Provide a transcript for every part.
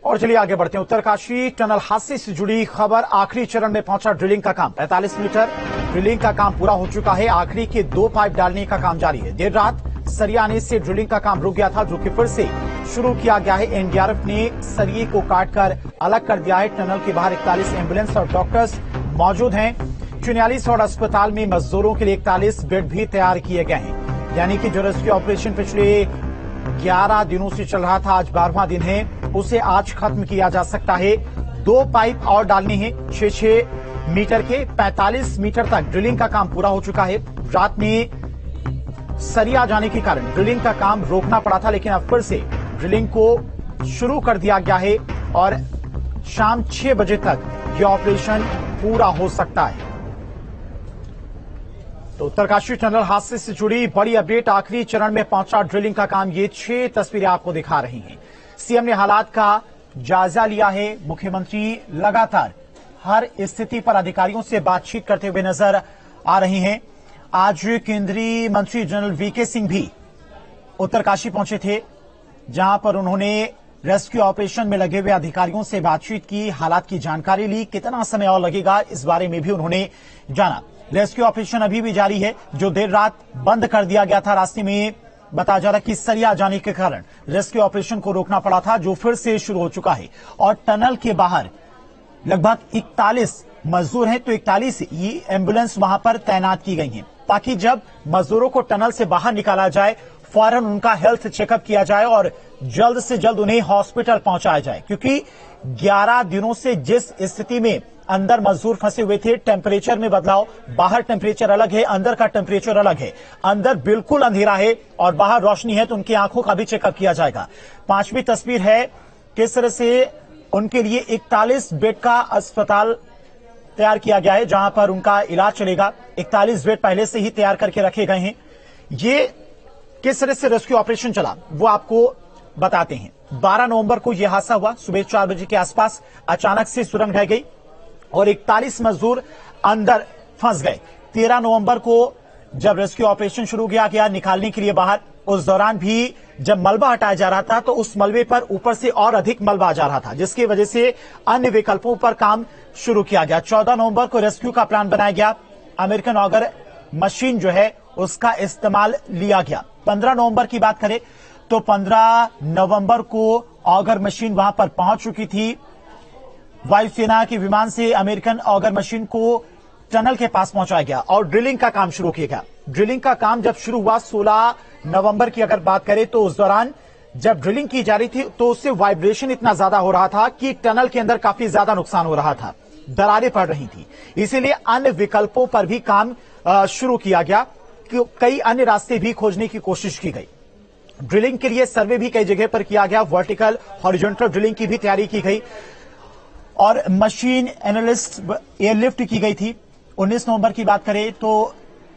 और चलिए आगे बढ़ते हैं। उत्तरकाशी टनल हादसे से जुड़ी खबर, आखिरी चरण में पहुंचा ड्रिलिंग का काम। 45 मीटर ड्रिलिंग का काम पूरा हो चुका है। आखिरी के 2 पाइप डालने का काम जारी है। देर रात सरिया आने से ड्रिलिंग का काम रुक गया था, जो कि फिर से शुरू किया गया है। एनडीआरएफ ने सरिये को काटकर अलग कर दिया है। टनल के बाहर 41 एम्बुलेंस और डॉक्टर्स मौजूद हैं। 44 और अस्पताल में मजदूरों के लिए 41 बेड भी तैयार किए गए हैं। यानी कि जो रेस्क्यू ऑपरेशन पिछले 11 दिनों से चल रहा था, आज 12वां दिन है, उसे आज खत्म किया जा सकता है। 2 पाइप और डालने हैं 6-6 मीटर के। 45 मीटर तक ड्रिलिंग का काम पूरा हो चुका है। रात में सरिया जाने के कारण ड्रिलिंग का काम रोकना पड़ा था, लेकिन अब फिर से ड्रिलिंग को शुरू कर दिया गया है और शाम 6 बजे तक यह ऑपरेशन पूरा हो सकता है। तो उत्तरकाशी टनल हादसे से जुड़ी बड़ी अपडेट, आखिरी चरण में पहुंचा ड्रिलिंग का काम। ये 6 तस्वीरें आपको दिखा रही हैं। सीएम ने हालात का जायजा लिया है। मुख्यमंत्री लगातार हर स्थिति पर अधिकारियों से बातचीत करते हुए नजर आ रहे हैं। आज केंद्रीय मंत्री जनरल वीके सिंह भी उत्तरकाशी पहुंचे थे, जहां पर उन्होंने रेस्क्यू ऑपरेशन में लगे हुए अधिकारियों से बातचीत की, हालात की जानकारी ली। कितना समय और लगेगा, इस बारे में भी उन्होंने जाना। रेस्क्यू ऑपरेशन अभी भी जारी है, जो देर रात बंद कर दिया गया था। रास्ते में बताया जा रहा है कि सरिया जाने के कारण रेस्क्यू ऑपरेशन को रोकना पड़ा था, जो फिर से शुरू हो चुका है। और टनल के बाहर लगभग 41 मजदूर हैं, तो 41 ये एम्बुलेंस वहां पर तैनात की गई हैं, ताकि जब मजदूरों को टनल से बाहर निकाला जाए, फौरन उनका हेल्थ चेकअप किया जाए और जल्द से जल्द उन्हें हॉस्पिटल पहुंचाया जाए। क्योंकि 11 दिनों से जिस स्थिति में अंदर मजदूर फंसे हुए थे, टेम्परेचर में बदलाव, बाहर टेम्परेचर अलग है, अंदर का टेम्परेचर अलग है। अंदर बिल्कुल अंधेरा है और बाहर रोशनी है, तो उनकी आंखों का भी चेकअप किया जाएगा। 5वीं तस्वीर है, किस तरह से उनके लिए 41 बेड का अस्पताल तैयार किया गया है, जहां पर उनका इलाज चलेगा। 41 बेड पहले से ही तैयार करके रखे गए हैं। ये किस तरह से रेस्क्यू ऑपरेशन चला, वो आपको बताते हैं। 12 नवंबर को यह हादसा हुआ। सुबह 4 बजे के आसपास अचानक से सुरंग ढह गई और 41 मजदूर अंदर फंस गए। 13 नवंबर को जब रेस्क्यू ऑपरेशन शुरू किया गया निकालने के लिए बाहर, उस दौरान भी जब मलबा हटाया जा रहा था, तो उस मलबे पर ऊपर से और अधिक मलबा आ जा रहा था, जिसकी वजह से अन्य विकल्पों पर काम शुरू किया गया। 14 नवंबर को रेस्क्यू का प्लान बनाया गया। अमेरिकन ऑगर मशीन जो है उसका इस्तेमाल लिया गया। 15 नवंबर की बात करें तो 15 नवंबर को ऑगर मशीन वहां पर पहुंच चुकी थी। वायुसेना के विमान से अमेरिकन ऑगर मशीन को टनल के पास पहुंचाया गया और ड्रिलिंग का काम शुरू किया गया। ड्रिलिंग का काम जब शुरू हुआ 16 नवंबर की अगर बात करें, तो उस दौरान जब ड्रिलिंग की जा रही थी, तो उससे वाइब्रेशन इतना ज्यादा हो रहा था कि टनल के अंदर काफी ज्यादा नुकसान हो रहा था, दरारें पड़ रही थी। इसीलिए अन्य विकल्पों पर भी काम शुरू किया गया। कई अन्य रास्ते भी खोजने की कोशिश की गई। ड्रिलिंग के लिए सर्वे भी कई जगह पर किया गया। वर्टिकल, हॉरिजॉन्टल ड्रिलिंग की भी तैयारी की गई और मशीन एनालिस्ट एयरलिफ्ट की गई थी। 19 नवंबर की बात करें तो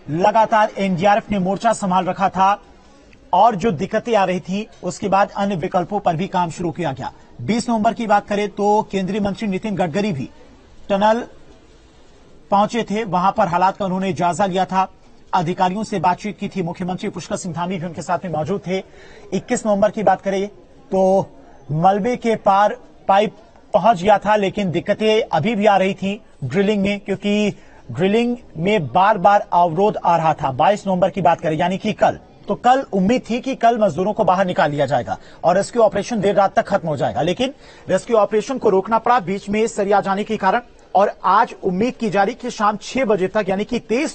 लगातार एनडीआरएफ ने मोर्चा संभाल रखा था और जो दिक्कतें आ रही थी, उसके बाद अन्य विकल्पों पर भी काम शुरू किया गया। 20 नवंबर की बात करें तो केंद्रीय मंत्री नितिन गडकरी भी टनल पहुंचे थे। वहां पर हालात का उन्होंने जायजा लिया था, अधिकारियों से बातचीत की थी। मुख्यमंत्री पुष्कर सिंह धामी भी उनके साथ में मौजूद थे। 21 नवंबर की बात करें तो मलबे के पार पाइप पहुंच गया था, लेकिन दिक्कतें अभी भी आ रही थी ड्रिलिंग में, क्योंकि ड्रिलिंग में बार बार अवरोध आ रहा था। 22 नवंबर की बात करें, यानी कि कल, तो कल उम्मीद थी कि कल मजदूरों को बाहर निकाल लिया जाएगा और रेस्क्यू ऑपरेशन देर रात तक खत्म हो जाएगा, लेकिन रेस्क्यू ऑपरेशन को रोकना पड़ा बीच में सरिया जाने के कारण। और आज उम्मीद की जा रही कि शाम 6 बजे तक, यानी कि 23